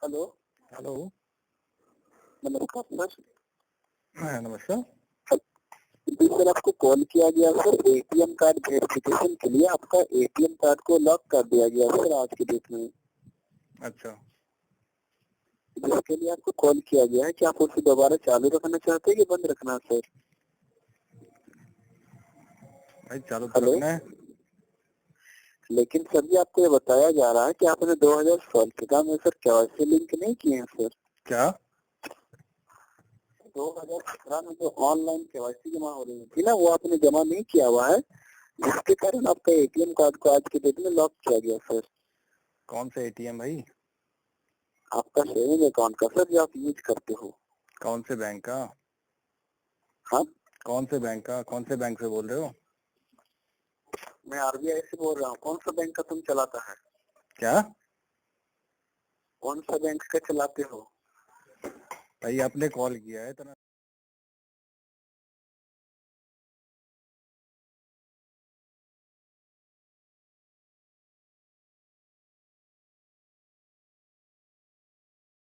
Hello. Hello. नमस्कार sir. हाँ, नमस्कार। जी सर, आपको कॉल किया गया सर एटीएम कार्ड वेरिफिकेशन के लिए। आपका एटीएम कार्ड को लॉक कर दिया गया सर आज की डेट में। अच्छा, जिसके लिए आपको कॉल किया गया है कि आप उसे दोबारा चालू रखना चाहते हैं कि बंद रखना है सर? भाई चालू तो हेलो। रखना है। लेकिन सर जी, आपको ये बताया जा रहा है कि आपने 2016 में सर केवाईसी लिंक नहीं किए हैं सर। क्या? 2017 में जो ऑनलाइन केवाईसी जमा हो रही थी ना, वो आपने जमा नहीं किया हुआ है, जिसके कारण आपका एटीएम कार्ड को आज की डेट में लॉक किया गया सर। कौन सा एटीएम भाई? आपका सेविंग अकाउंट का सर, जो आप यूज करते हो। कौन से बैंक का? हाँ, कौन से बैंक का? कौन से बैंक से बोल रहे हो? मैं आरबीआई से बोल रहा हूँ। कौन सा बैंक का तुम चलाता है? क्या कौन सा बैंक का चलाते हो? भाई? आपने कॉल किया है तो